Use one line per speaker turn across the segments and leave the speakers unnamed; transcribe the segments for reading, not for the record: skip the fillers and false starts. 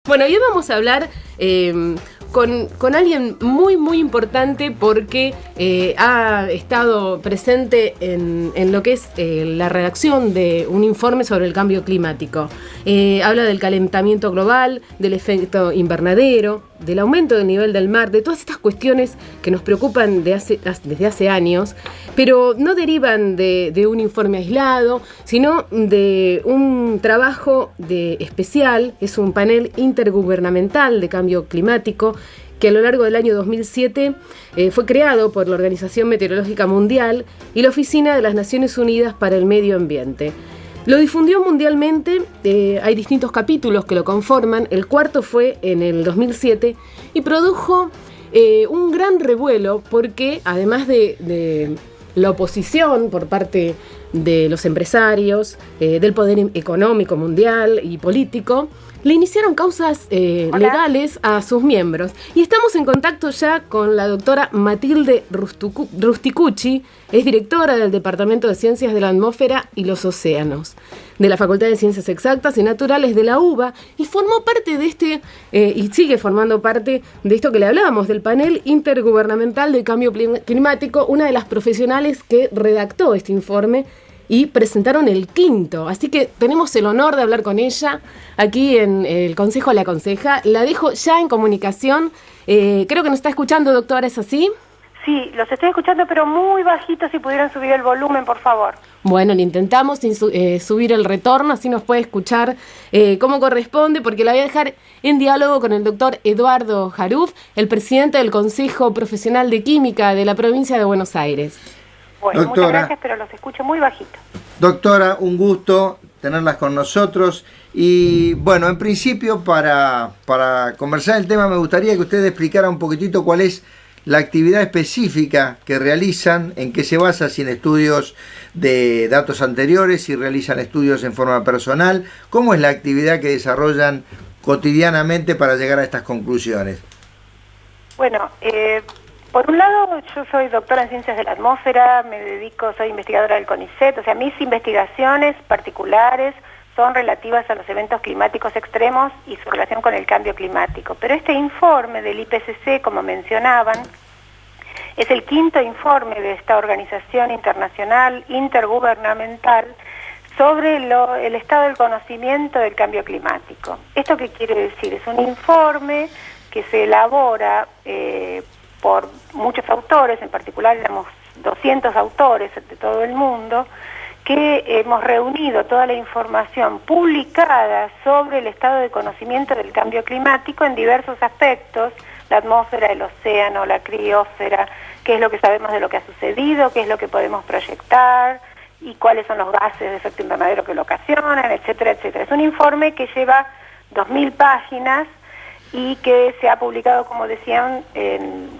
Bueno, hoy vamos a hablar con alguien muy importante porque ha estado presente en lo que es la redacción de un informe sobre el cambio climático. Habla del calentamiento global, del efecto invernadero, del aumento del nivel del mar, de todas estas cuestiones que nos preocupan desde hace años, pero no derivan de un informe aislado, sino de un trabajo especial. Es un panel intergubernamental de cambio climático que a lo largo del año 2007 fue creado por la Organización Meteorológica Mundial y la Oficina de las Naciones Unidas para el Medio Ambiente. Lo difundió mundialmente, hay distintos capítulos que lo conforman, el cuarto fue en el 2007 y produjo un gran revuelo porque además de la oposición por parte de los empresarios, del poder económico mundial y político, le iniciaron causas legales a sus miembros. Y estamos en contacto ya con la doctora Matilde Rusticucci, es directora del Departamento de Ciencias de la Atmósfera y los Océanos, de la Facultad de Ciencias Exactas y Naturales de la UBA, y formó parte de y sigue formando parte de esto que le hablábamos, del panel intergubernamental de cambio climático, una de las profesionales que redactó este informe, y presentaron el quinto. Así que tenemos el honor de hablar con ella aquí en el Consejo La Aconseja. La dejo ya en comunicación. Creo que nos está escuchando, doctora, ¿es así?
Sí, los estoy escuchando, pero muy bajito. Si pudieran subir el volumen, por favor.
Bueno, le intentamos sin subir el retorno, así nos puede escuchar como corresponde, porque la voy a dejar en diálogo con el doctor Eduardo Jaruf, el presidente del Consejo Profesional de Química de la provincia de Buenos Aires.
Bueno, doctora, muchas gracias, pero los escucho muy bajito.
Doctora, un gusto tenerlas con nosotros. Y bueno, en principio para conversar el tema me gustaría que usted explicara un poquitito cuál es la actividad específica que realizan, en qué se basa, si en estudios de datos anteriores, si realizan estudios en forma personal, cómo es la actividad que desarrollan cotidianamente para llegar a estas conclusiones.
Bueno, por un lado, yo soy doctora en Ciencias de la Atmósfera, soy investigadora del CONICET, o sea, mis investigaciones particulares son relativas a los eventos climáticos extremos y su relación con el cambio climático. Pero este informe del IPCC, como mencionaban, es el quinto informe de esta organización internacional intergubernamental sobre el estado del conocimiento del cambio climático. ¿Esto qué quiere decir? Es un informe que se elabora por muchos autores, en particular éramos 200 autores de todo el mundo, que hemos reunido toda la información publicada sobre el estado de conocimiento del cambio climático en diversos aspectos: la atmósfera, el océano, la criósfera, qué es lo que sabemos de lo que ha sucedido, qué es lo que podemos proyectar y cuáles son los gases de efecto invernadero que lo ocasionan, etcétera, etcétera. Es un informe que lleva 2000 páginas y que se ha publicado, como decían,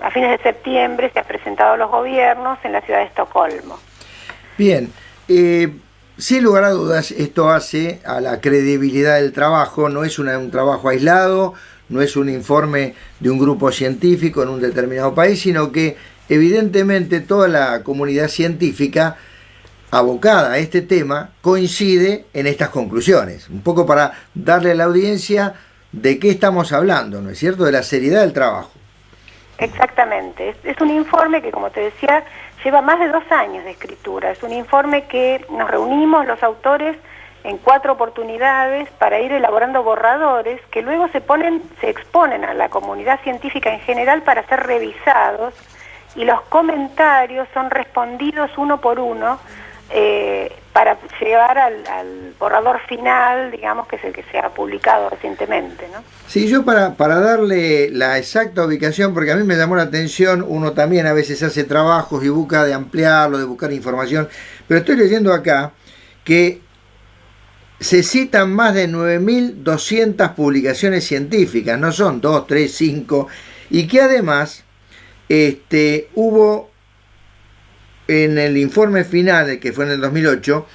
a fines de septiembre, se ha presentado a los gobiernos en la ciudad de Estocolmo.
Bien, sin lugar a dudas, esto hace a la credibilidad del trabajo. No es un trabajo aislado, no es un informe de un grupo científico en un determinado país, sino que evidentemente toda la comunidad científica abocada a este tema coincide en estas conclusiones, un poco para darle a la audiencia de qué estamos hablando, ¿no es cierto?, de la seriedad del trabajo.
Exactamente, es un informe que, como te decía, lleva más de 2 años de escritura. Es un informe que nos reunimos los autores en 4 oportunidades para ir elaborando borradores que luego se exponen a la comunidad científica en general para ser revisados, y los comentarios son respondidos uno por uno para llevar al borrador final, digamos, que es el que se ha publicado recientemente, ¿no?
Sí, yo para darle la exacta ubicación, porque a mí me llamó la atención, uno también a veces hace trabajos y busca de ampliarlo, de buscar información, pero estoy leyendo acá que se citan más de 9.200 publicaciones científicas, no son 2, 3, 5, y que además hubo en el informe final, que fue en el 2008,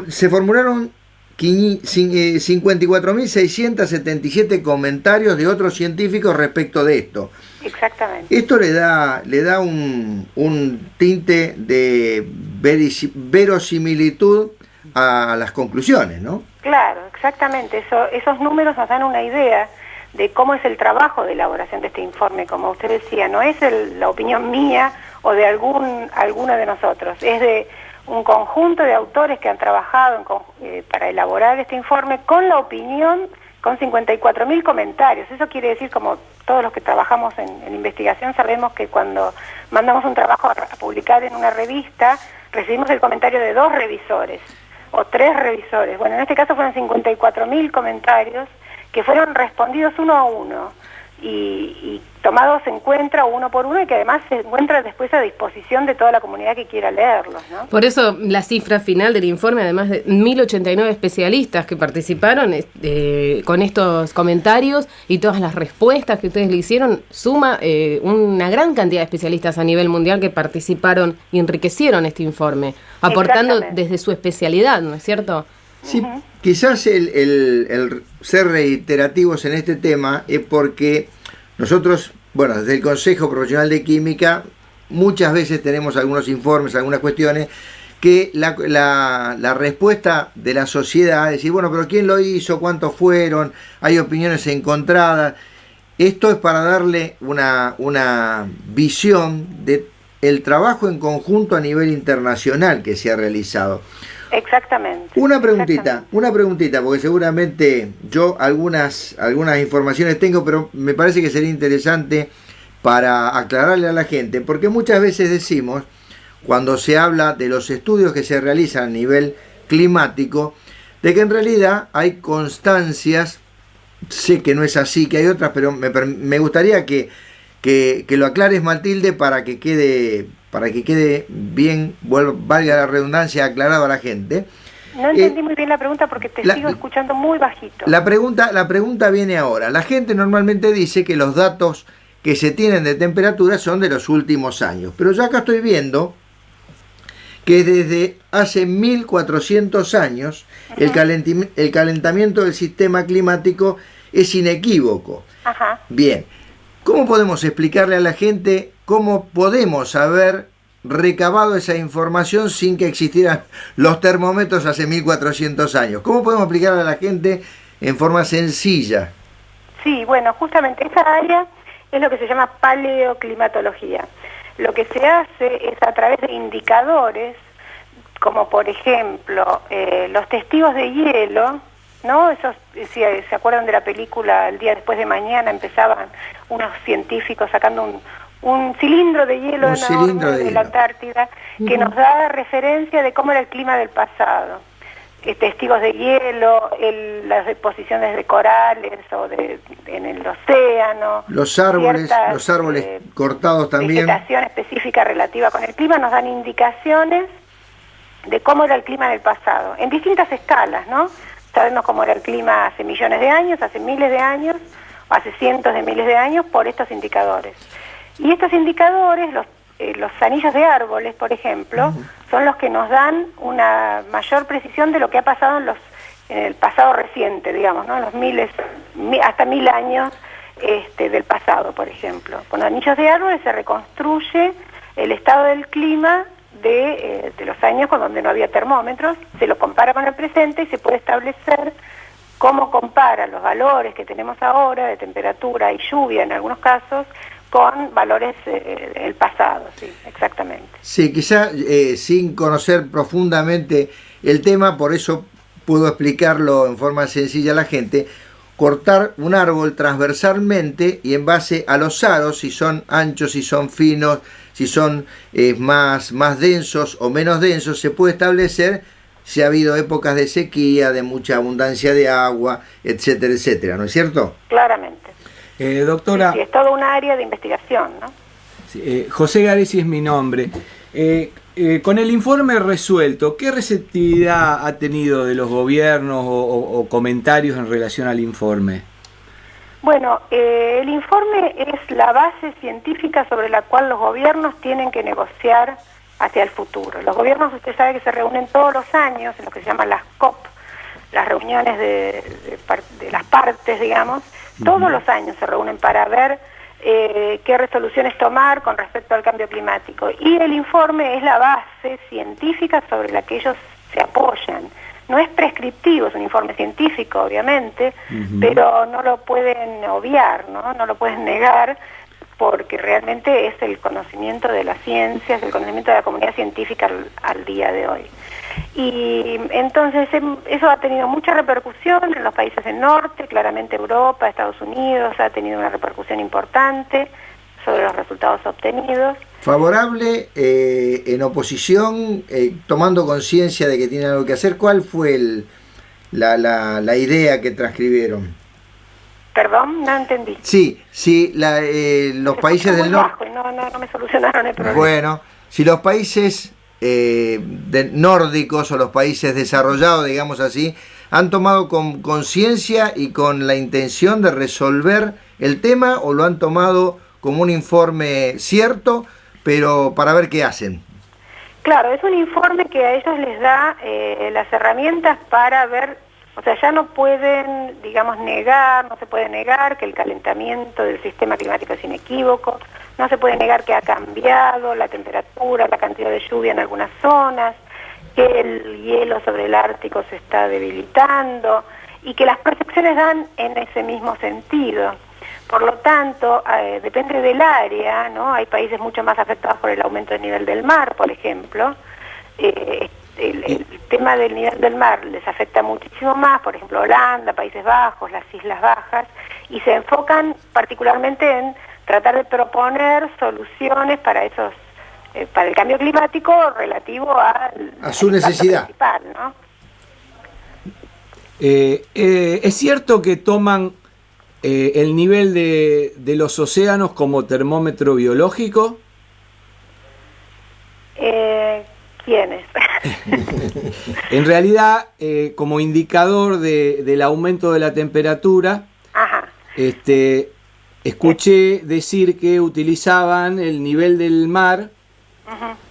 se formularon 54.677 comentarios de otros científicos respecto de esto.
Exactamente.
Esto le da un tinte de verosimilitud a las conclusiones, ¿no?
Claro, exactamente. Esos números nos dan una idea de cómo es el trabajo de elaboración de este informe. Como usted decía, no es la opinión mía o de alguno de nosotros, es de un conjunto de autores que han trabajado para elaborar este informe con la opinión, con 54.000 comentarios. Eso quiere decir, como todos los que trabajamos en investigación sabemos, que cuando mandamos un trabajo a publicar en una revista, recibimos el comentario de 2 revisores o 3 revisores. Bueno, en este caso fueron 54.000 comentarios que fueron respondidos uno a uno y tomados en cuenta uno por uno, y que además se encuentran después a disposición de toda la comunidad que quiera leerlos, ¿no?
Por eso la cifra final del informe, además de 1.089 especialistas que participaron con estos comentarios y todas las respuestas que ustedes le hicieron, suma una gran cantidad de especialistas a nivel mundial que participaron y enriquecieron este informe, aportando desde su especialidad, ¿no es cierto?
Sí, quizás el ser reiterativos en este tema es porque nosotros, bueno, desde el Consejo Profesional de Química, muchas veces tenemos algunos informes, algunas cuestiones, que la respuesta de la sociedad es decir, bueno, pero ¿quién lo hizo? ¿Cuántos fueron? Hay opiniones encontradas. Esto es para darle una visión del trabajo en conjunto a nivel internacional que se ha realizado.
Exactamente.
Una preguntita, porque seguramente yo algunas informaciones tengo, pero me parece que sería interesante para aclararle a la gente, porque muchas veces decimos, cuando se habla de los estudios que se realizan a nivel climático, de que en realidad hay constancias, sé que no es así, que hay otras, pero me gustaría que lo aclares, Matilde, para que quede bien, valga la redundancia, aclarado a la gente.
No entendí muy bien la pregunta porque te sigo escuchando muy bajito.
La pregunta viene ahora. La gente normalmente dice que los datos que se tienen de temperatura son de los últimos años, pero yo acá estoy viendo que desde hace 1400 años el calentamiento del sistema climático es inequívoco.
Ajá.
Bien, ¿cómo podemos explicarle a la gente cómo podemos haber recabado esa información sin que existieran los termómetros hace 1400 años? ¿Cómo podemos explicarle a la gente en forma sencilla?
Sí, bueno, justamente esa área es lo que se llama paleoclimatología. Lo que se hace es a través de indicadores, como por ejemplo los testigos de hielo, ¿no? Esos, si se acuerdan de la película El día después de mañana, empezaban unos científicos sacando un cilindro de hielo enorme de la Antártida, que nos da referencia de cómo era el clima del pasado. Testigos de hielo, las deposiciones de corales en el océano,
los árboles cortados también,
vegetación específica relativa con el clima, nos dan indicaciones de cómo era el clima en el pasado, en distintas escalas, ¿no? Sabemos cómo era el clima hace millones de años, hace miles de años, o hace cientos de miles de años, por estos indicadores. Y estos indicadores, los anillos de árboles, por ejemplo, son los que nos dan una mayor precisión de lo que ha pasado en el pasado reciente, digamos, ¿no? En los hasta 1000 años del pasado, por ejemplo. Con los anillos de árboles se reconstruye el estado del clima de los años donde no había termómetros, se lo compara con el presente y se puede establecer cómo compara los valores que tenemos ahora de temperatura y lluvia en algunos casos con valores del pasado, sí, exactamente.
Sí, quizá sin conocer profundamente el tema, por eso puedo explicarlo en forma sencilla a la gente. Cortar un árbol transversalmente y en base a los aros, si son anchos, si son finos, si son más densos o menos densos, se puede establecer si ha habido épocas de sequía, de mucha abundancia de agua, etcétera, etcétera, ¿no es cierto?
Claramente.
Doctora...
Sí, es todo un área de investigación, ¿no?
José Garesi es mi nombre. Con el informe resuelto, ¿qué receptividad ha tenido de los gobiernos o comentarios en relación al informe?
Bueno, el informe es la base científica sobre la cual los gobiernos tienen que negociar hacia el futuro. Los gobiernos, usted sabe que se reúnen todos los años en lo que se llaman las COP, las reuniones de las partes, digamos, todos los años se reúnen para ver qué resoluciones tomar con respecto al cambio climático. Y el informe es la base científica sobre la que ellos se apoyan. No es prescriptivo, es un informe científico, obviamente, pero no lo pueden obviar, ¿no? No lo pueden negar, porque realmente es el conocimiento de las ciencias, el conocimiento de la comunidad científica al día de hoy. Y entonces eso ha tenido mucha repercusión en los países del norte, claramente Europa, Estados Unidos, ha tenido una repercusión importante sobre los resultados obtenidos.
Favorable, en oposición, tomando conciencia de que tiene algo que hacer. ¿Cuál fue la idea que transcribieron?
Perdón, no entendí.
Sí, los países del norte...
No me solucionaron el problema.
Bueno, si los países nórdicos o los países desarrollados, digamos así, han tomado con conciencia y con la intención de resolver el tema, o lo han tomado como un informe cierto, pero para ver qué hacen.
Claro, es un informe que a ellos les da las herramientas para ver, o sea, ya no pueden, digamos, no se puede negar que el calentamiento del sistema climático es inequívoco, no se puede negar que ha cambiado la temperatura, la cantidad de lluvia en algunas zonas, que el hielo sobre el Ártico se está debilitando y que las proyecciones dan en ese mismo sentido. Por lo tanto, depende del área, ¿no? Hay países mucho más afectados por el aumento del nivel del mar, por ejemplo. El tema del nivel del mar les afecta muchísimo más, por ejemplo, Holanda, Países Bajos, las Islas Bajas, y se enfocan particularmente en tratar de proponer soluciones para para el cambio climático relativo a
su necesidad
principal, ¿no?
¿Es cierto que toman el nivel de los océanos como termómetro biológico?
¿Quiénes?
En realidad, como indicador del aumento de la temperatura,
Ajá.
Escuché decir que utilizaban el nivel del mar,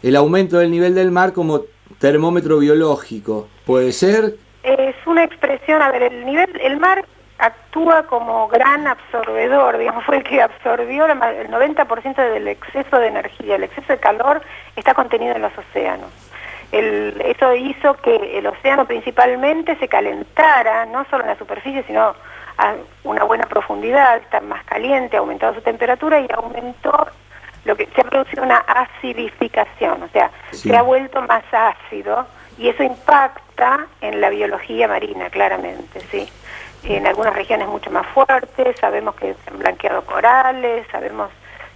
el aumento del nivel del mar como termómetro biológico. ¿Puede ser?
Es una expresión, a ver, el mar actúa como gran absorbedor, digamos, fue el que absorbió el 90% del exceso de energía, el exceso de calor está contenido en los océanos. Eso hizo que el océano principalmente se calentara, no solo en la superficie, sino a una buena profundidad, está más caliente, ha aumentado su temperatura y aumentó se ha producido una acidificación, o sea,
sí,
se ha vuelto más ácido y eso impacta en la biología marina, claramente, sí. En algunas regiones mucho más fuertes, sabemos que se han blanqueado corales, sabemos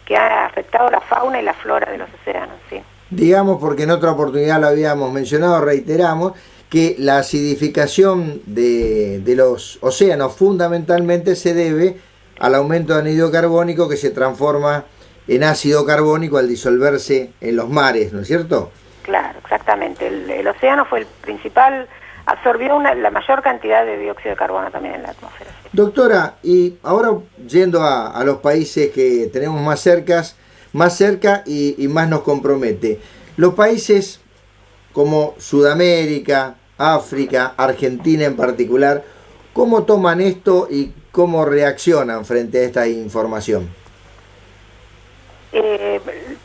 que ha afectado la fauna y la flora de los océanos, sí.
Digamos, porque en otra oportunidad lo habíamos mencionado, reiteramos, que la acidificación de los océanos fundamentalmente se debe al aumento de anhídrido carbónico que se transforma en ácido carbónico al disolverse en los mares, ¿no es cierto?
Claro, exactamente. El océano fue el principal, absorbió la mayor cantidad de dióxido de carbono también en la atmósfera. Sí.
Doctora, y ahora yendo a los países que tenemos más cerca y más nos compromete, los países como Sudamérica, África, Argentina en particular, ¿cómo toman esto y cómo reaccionan frente a esta información?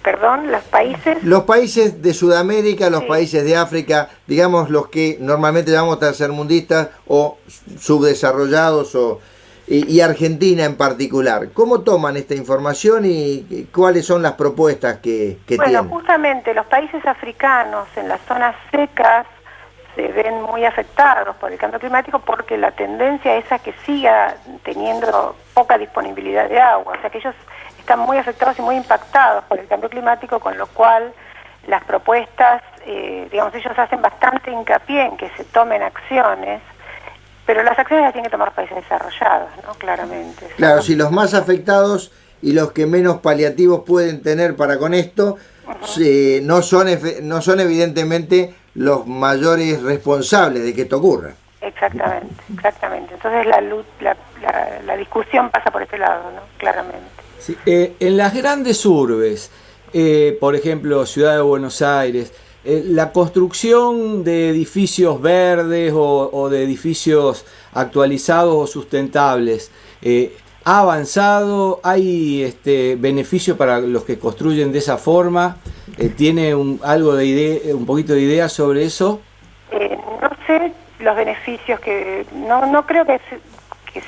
Perdón, ¿los países?
Los países de Sudamérica, los
sí,
países de África, digamos los que normalmente llamamos tercermundistas o subdesarrollados y Argentina en particular. ¿Cómo toman esta información y cuáles son las propuestas que tienen?
Bueno, justamente los países africanos en las zonas secas se ven muy afectados por el cambio climático porque la tendencia es a que siga teniendo poca disponibilidad de agua, o sea que ellos están muy afectados y muy impactados por el cambio climático, con lo cual las propuestas, digamos, ellos hacen bastante hincapié en que se tomen acciones, pero las acciones las tienen que tomar los países desarrollados, ¿no? Claramente.
Claro, si los más afectados y los que menos paliativos pueden tener para con esto, no son evidentemente los mayores responsables de que esto ocurra.
Exactamente, exactamente. Entonces la discusión pasa por este lado, ¿no? Claramente.
Sí, en las grandes urbes, por ejemplo, Ciudad de Buenos Aires, la construcción de edificios verdes o de edificios actualizados o sustentables, ¿ha avanzado? ¿Hay beneficio para los que construyen de esa forma? ¿Tiene un poquito de idea sobre eso?
No sé los beneficios que no creo que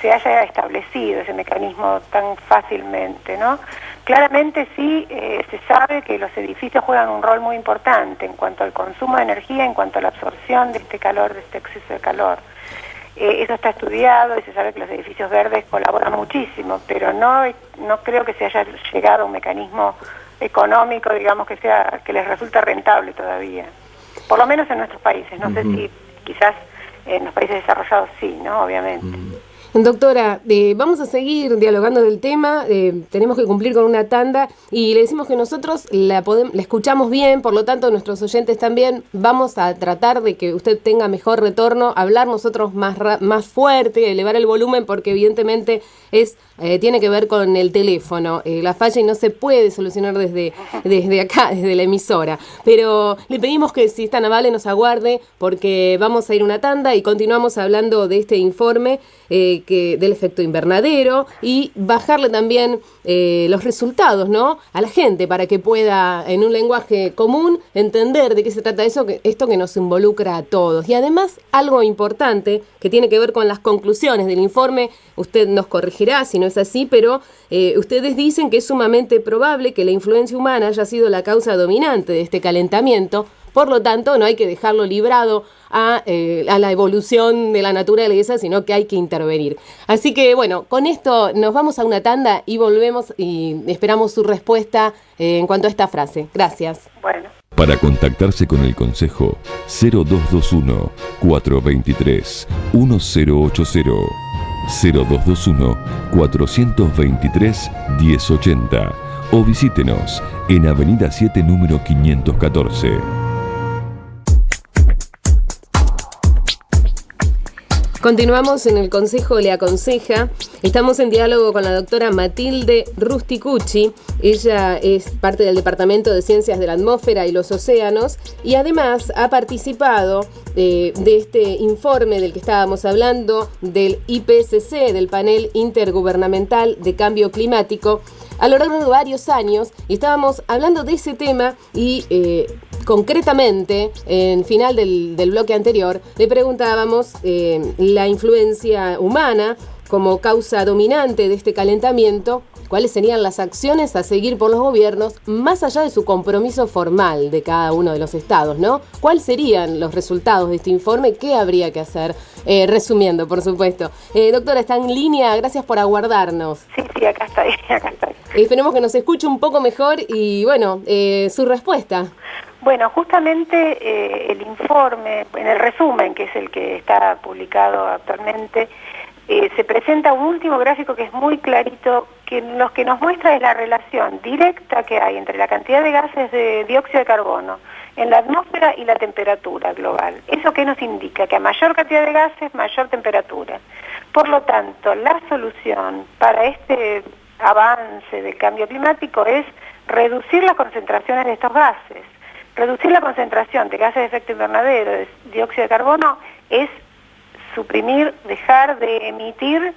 se haya establecido ese mecanismo tan fácilmente, ¿no? Claramente sí se sabe que los edificios juegan un rol muy importante en cuanto al consumo de energía, en cuanto a la absorción de este calor, de este exceso de calor. Eso está estudiado y se sabe que los edificios verdes colaboran muchísimo, pero no creo que se haya llegado a un mecanismo económico, digamos, que les resulta rentable todavía. Por lo menos en nuestros países. No sé si quizás en los países desarrollados sí, ¿no? Obviamente.
Doctora, vamos a seguir dialogando del tema, tenemos que cumplir con una tanda y le decimos que nosotros la escuchamos bien, por lo tanto nuestros oyentes también. Vamos a tratar de que usted tenga mejor retorno, hablar nosotros más fuerte, elevar el volumen, porque evidentemente tiene que ver con el teléfono, la falla, y no se puede solucionar desde acá, desde la emisora. Pero le pedimos que, si es tan amable, nos aguarde, porque vamos a ir a una tanda y continuamos hablando de este informe del efecto invernadero, y bajarle también los resultados, ¿no?, a la gente, para que pueda, en un lenguaje común, entender de qué se trata esto que nos involucra a todos. Y además, algo importante que tiene que ver con las conclusiones del informe, usted nos corregirá si no es así, pero ustedes dicen que es sumamente probable que la influencia humana haya sido la causa dominante de este calentamiento. Por lo tanto, no hay que dejarlo librado a la evolución de la naturaleza, sino que hay que intervenir. Así que, bueno, con esto nos vamos a una tanda y volvemos y esperamos su respuesta en cuanto a esta frase. Gracias.
Bueno.
Para contactarse con el Consejo, 0221 423 1080, 0221 423 1080, o visítenos en Avenida 7, número 514.
Continuamos en el Consejo Le Aconseja. Estamos en diálogo con la doctora Matilde Rusticucci. Ella es parte del Departamento de Ciencias de la Atmósfera y los Océanos, y además ha participado de este informe del que estábamos hablando, del IPCC, del Panel Intergubernamental de Cambio Climático, a lo largo de varios años, y estábamos hablando de ese tema y concretamente, en final del bloque anterior, le preguntábamos la influencia humana como causa dominante de este calentamiento, cuáles serían las acciones a seguir por los gobiernos, más allá de su compromiso formal de cada uno de los estados, ¿no? ¿Cuáles serían los resultados de este informe? ¿Qué habría que hacer? Resumiendo, por supuesto. Doctora, está en línea, gracias por aguardarnos.
Sí, acá estoy.
Esperemos que nos escuche un poco mejor y, bueno, su respuesta.
Bueno, justamente el informe, en el resumen, que es el que está publicado actualmente, se presenta un último gráfico que es muy clarito, que lo que nos muestra es la relación directa que hay entre la cantidad de gases de dióxido de carbono en la atmósfera y la temperatura global. ¿Eso qué nos indica? Que a mayor cantidad de gases, mayor temperatura. Por lo tanto, la solución para este avance del cambio climático es reducir las concentraciones de estos gases. Reducir la concentración de gases de efecto invernadero, de dióxido de carbono, es suprimir, dejar de emitir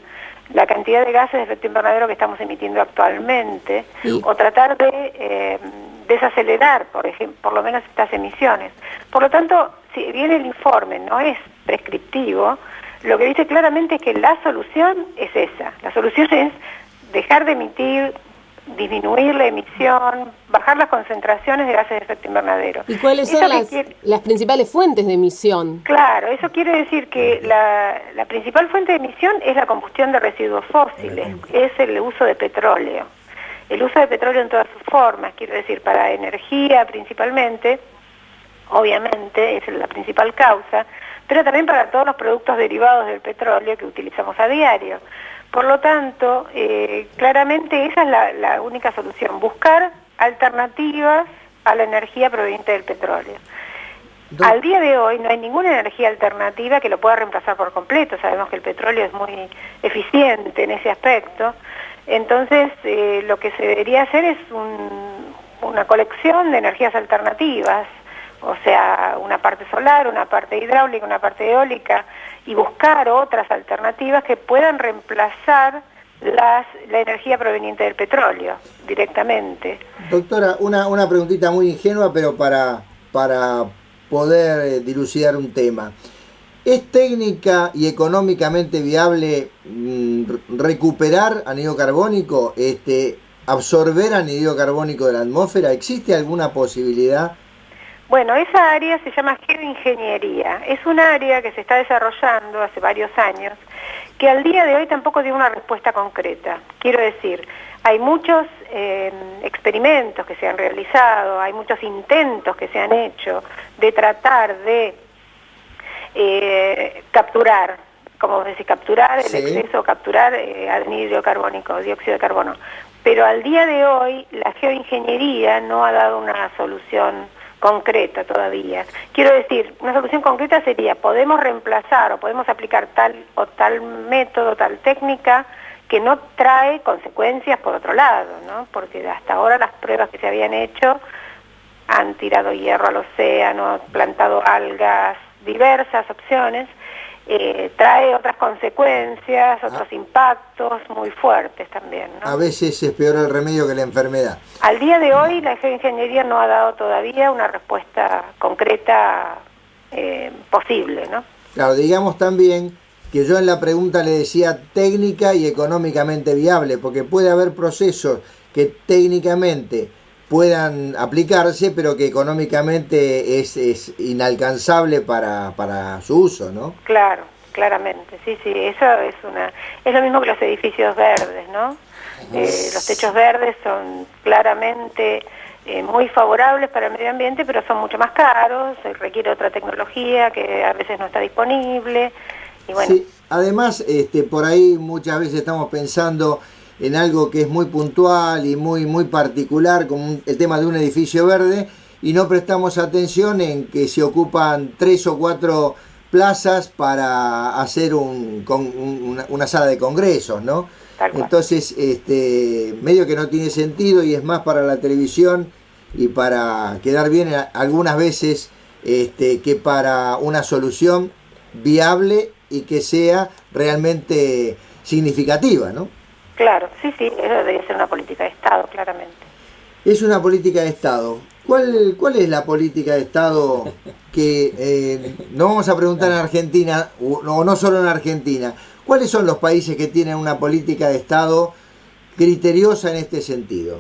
la cantidad de gases de efecto invernadero que estamos emitiendo actualmente, o tratar de desacelerar, por ejemplo, por lo menos estas emisiones. Por lo tanto, si bien el informe no es prescriptivo, lo que dice claramente es que la solución es esa. La solución es dejar de emitir, disminuir la emisión, bajar las concentraciones de gases de efecto invernadero.
¿Y cuáles son las principales fuentes de emisión? Claro,
eso quiere decir que la principal fuente de emisión es la combustión de residuos fósiles, es el uso de petróleo. El uso de petróleo en todas sus formas, quiero decir, para energía principalmente, obviamente es la principal causa, pero también para todos los productos derivados del petróleo que utilizamos a diario. Por lo tanto, claramente esa es la única solución, buscar alternativas a la energía proveniente del petróleo. Al día de hoy no hay ninguna energía alternativa que lo pueda reemplazar por completo. Sabemos que el petróleo es muy eficiente en ese aspecto. Entonces, lo que se debería hacer es una colección de energías alternativas, o sea, una parte solar, una parte hidráulica, una parte eólica, y buscar otras alternativas que puedan reemplazar la energía proveniente del petróleo directamente.
Doctora, una preguntita muy ingenua, pero para poder dilucidar un tema. ¿Es técnica y económicamente viable recuperar anhídrido carbónico, absorber anhídrido carbónico de la atmósfera? ¿Existe alguna posibilidad?
Bueno, esa área se llama geoingeniería. Es un área que se está desarrollando hace varios años, que al día de hoy tampoco dio una respuesta concreta. Quiero decir, hay muchos experimentos que se han realizado, hay muchos intentos que se han hecho de tratar de capturar, como decís, capturar el exceso, capturar anhídrido carbónico, dióxido de carbono. Pero al día de hoy la geoingeniería no ha dado una solución concreta todavía. Quiero decir, una solución concreta sería, podemos reemplazar o podemos aplicar tal o tal método, tal técnica, que no trae consecuencias por otro lado, ¿no? Porque hasta ahora las pruebas que se habían hecho han tirado hierro al océano, plantado algas, diversas opciones, trae otras consecuencias, otros impactos muy fuertes también, ¿no?
A veces es peor el remedio que la enfermedad.
Al día de hoy la geoingeniería no ha dado todavía una respuesta concreta posible, ¿no?
Claro, digamos también que yo en la pregunta le decía técnica y económicamente viable, porque puede haber procesos que técnicamente puedan aplicarse, pero que económicamente es inalcanzable para su uso, ¿no?
Claro, claramente, sí, eso es lo mismo que los edificios verdes, ¿no? Los techos verdes son claramente muy favorables para el medio ambiente, pero son mucho más caros, requiere otra tecnología que a veces no está disponible, y bueno.
Sí, además, por ahí muchas veces estamos pensando en algo que es muy puntual y muy particular, como el tema de un edificio verde, y no prestamos atención en que se ocupan 3 o 4 plazas para hacer una sala de congresos, ¿no? Entonces, medio que no tiene sentido y es más para la televisión y para quedar bien algunas veces que para una solución viable y que sea realmente significativa, ¿no?
Claro, sí, eso debería ser una política de Estado, claramente.
Es una política de Estado. ¿Cuál es la política de Estado que, no vamos a preguntar en Argentina, o no solo en Argentina, cuáles son los países que tienen una política de Estado criteriosa en este sentido?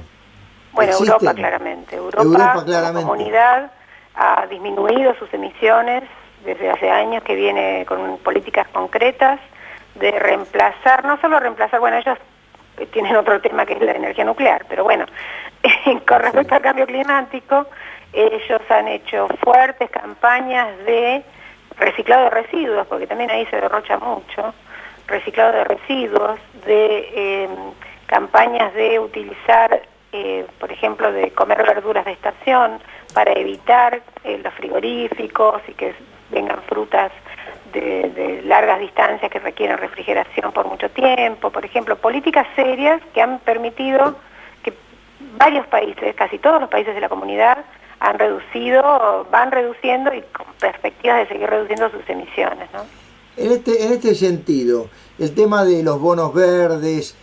Bueno, Europa claramente. Europa
claramente.
La comunidad ha disminuido sus emisiones desde hace años, que viene con políticas concretas de reemplazar, no solo reemplazar, bueno, ellos tienen otro tema que es la energía nuclear, pero bueno, con respecto al cambio climático, ellos han hecho fuertes campañas de reciclado de residuos, porque también ahí se derrocha mucho, reciclado de residuos, de campañas de utilizar, por ejemplo, de comer verduras de estación para evitar los frigoríficos y que vengan frutas de largas distancias que requieren refrigeración por mucho tiempo, por ejemplo, políticas serias que han permitido que varios países, casi todos los países de la comunidad, van reduciendo y con perspectivas de seguir reduciendo sus emisiones, ¿no?
En este sentido, el tema de los bonos verdes,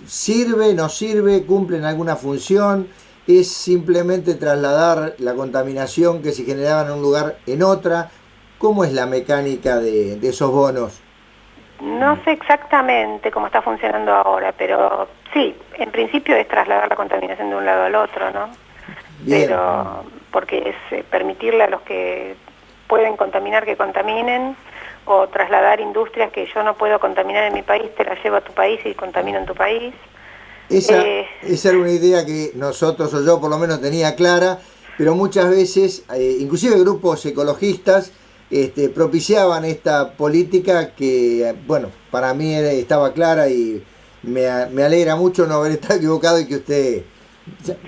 ¿sirve, no sirve, cumplen alguna función? ¿Es simplemente trasladar la contaminación que se generaba en un lugar en otra? ¿Cómo es la mecánica de esos bonos?
No sé exactamente cómo está funcionando ahora, pero sí, en principio es trasladar la contaminación de un lado al otro, ¿no?
Bien.
Pero porque es permitirle a los que pueden contaminar que contaminen, o trasladar industrias que yo no puedo contaminar en mi país, te las llevo a tu país y contamino en tu país.
Esa era una idea que nosotros, o yo por lo menos, tenía clara, pero muchas veces, inclusive grupos ecologistas, propiciaban esta política que, bueno, para mí estaba clara y me alegra mucho no haber estado equivocado y que usted...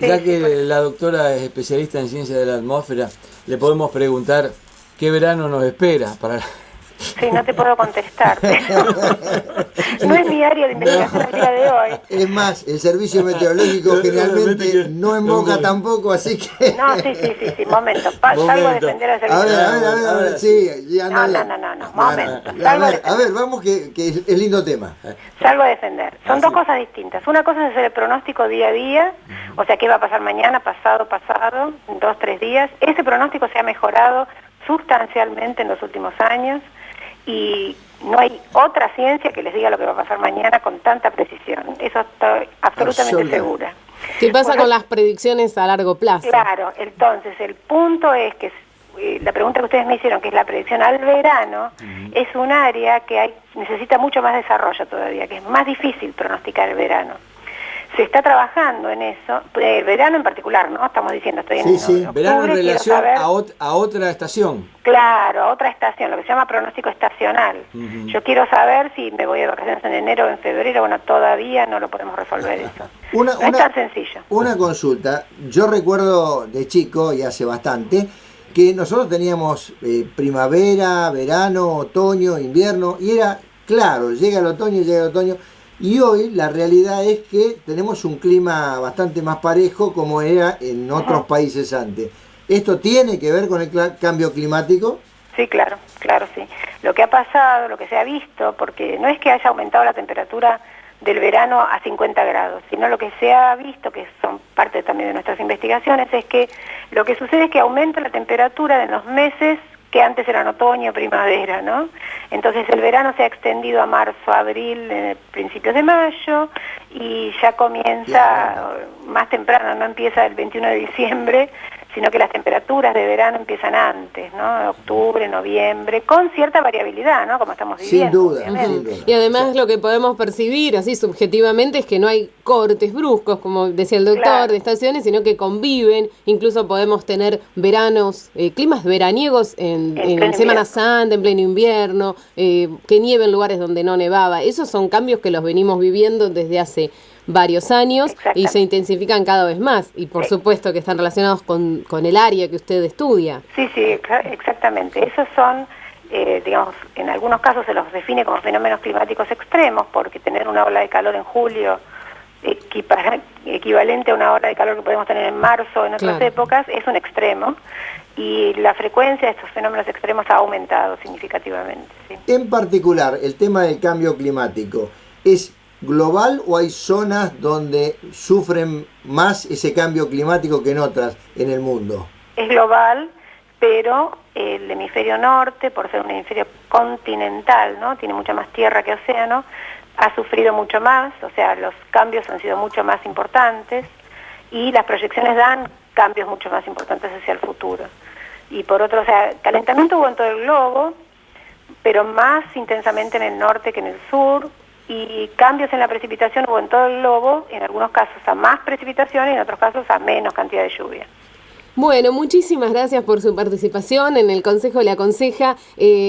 Ya que la doctora es especialista en ciencia de la atmósfera, le podemos preguntar qué verano nos espera para...
Sí, no te puedo contestar. No es mi área de investigación el día de hoy.
Es más, el servicio meteorológico generalmente no invoca tampoco, así que...
No, sí, momento. Salgo a defender al servicio.
A ver, sí, ya
no, momento.
A ver, vamos que es lindo tema.
Salgo a defender. Son dos cosas distintas. Una cosa es hacer el pronóstico día a día, o sea, qué va a pasar mañana, pasado, en 2, 3 días. Ese pronóstico se ha mejorado sustancialmente en los últimos años. y no hay otra ciencia que les diga lo que va a pasar mañana con tanta precisión. Eso estoy absolutamente segura.
¿Qué pasa con las predicciones a largo plazo?
Claro, entonces el punto es que la pregunta que ustedes me hicieron, que es la predicción al verano, es un área que necesita mucho más desarrollo todavía, que es más difícil pronosticar el verano. Se está trabajando en eso, el verano en particular, ¿no? Estamos diciendo, estoy en octubre,
verano en relación a otra estación.
Claro, a otra estación, lo que se llama pronóstico estacional. Yo quiero saber si me voy de vacaciones en enero o en febrero. Bueno, todavía no lo podemos resolver eso. No es tan sencillo.
Una consulta. Yo recuerdo de chico, y hace bastante, que nosotros teníamos primavera, verano, otoño, invierno, y era claro, llega el otoño, y hoy la realidad es que tenemos un clima bastante más parejo como era en otros países antes. ¿Esto tiene que ver con el cambio climático?
Sí, claro, sí. Lo que ha pasado, lo que se ha visto, porque no es que haya aumentado la temperatura del verano a 50 grados, sino lo que se ha visto, que son parte también de nuestras investigaciones, es que lo que sucede es que aumenta la temperatura en los meses que antes eran otoño, primavera, ¿no? Entonces el verano se ha extendido a marzo, abril, principios de mayo, y ya comienza más temprano, no empieza el 21 de diciembre, sino que las temperaturas de verano empiezan antes, ¿no? Octubre, noviembre, con cierta variabilidad, ¿no? Como estamos viviendo.
Sin duda.
Y además lo que podemos percibir, así subjetivamente, es que no hay cortes bruscos, como decía el doctor, de estaciones, sino que conviven. Incluso podemos tener veranos, climas veraniegos en Semana Santa, en pleno invierno, que nieve en lugares donde no nevaba. Esos son cambios que los venimos viviendo desde hace varios años y se intensifican cada vez más, y por supuesto que están relacionados con el área que usted estudia.
Sí, exactamente. Esos son, digamos, en algunos casos se los define como fenómenos climáticos extremos, porque tener una ola de calor en julio equivalente a una ola de calor que podemos tener en marzo en otras épocas es un extremo, y la frecuencia de estos fenómenos extremos ha aumentado significativamente. ¿Sí?
En particular, el tema del cambio climático, ¿es global o hay zonas donde sufren más ese cambio climático que en otras en el mundo?
Es global, pero el hemisferio norte, por ser un hemisferio continental, ¿no? Tiene mucha más tierra que océano, ha sufrido mucho más, o sea, los cambios han sido mucho más importantes y las proyecciones dan cambios mucho más importantes hacia el futuro. Y por otro, o sea, calentamiento hubo en todo el globo, pero más intensamente en el norte que en el sur, y cambios en la precipitación hubo en todo el globo, en algunos casos a más precipitación y en otros casos a menos cantidad de lluvia.
Bueno, muchísimas gracias por su participación en el Consejo Le Aconseja.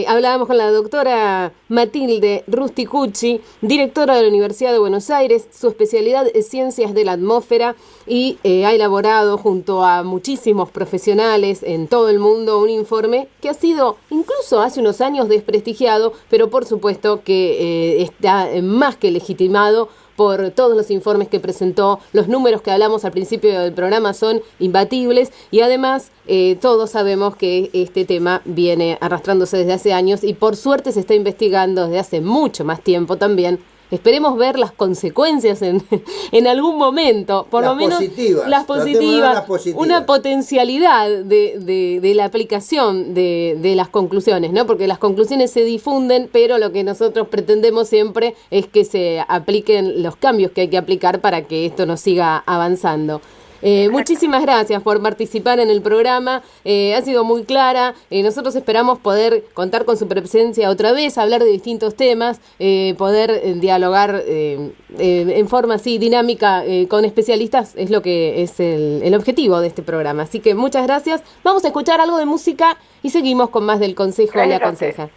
Hablábamos con la doctora Matilde Rusticucci, directora de la Universidad de Buenos Aires. Su especialidad es Ciencias de la Atmósfera y ha elaborado junto a muchísimos profesionales en todo el mundo un informe que ha sido incluso hace unos años desprestigiado, pero por supuesto que está más que legitimado por todos los informes que presentó. Los números que hablamos al principio del programa son imbatibles y además todos sabemos que este tema viene arrastrándose desde hace años y por suerte se está investigando desde hace mucho más tiempo también. Esperemos ver las consecuencias en algún momento, por lo menos las positivas, una potencialidad de la aplicación de las conclusiones, ¿no? Porque las conclusiones se difunden, pero lo que nosotros pretendemos siempre es que se apliquen los cambios que hay que aplicar para que esto nos siga avanzando. Muchísimas gracias por participar en el programa, ha sido muy clara, nosotros esperamos poder contar con su presencia otra vez, hablar de distintos temas, poder dialogar en forma así dinámica con especialistas, es lo que es el objetivo de este programa, así que muchas gracias. Vamos a escuchar algo de música y seguimos con más del Consejo Le Aconseja.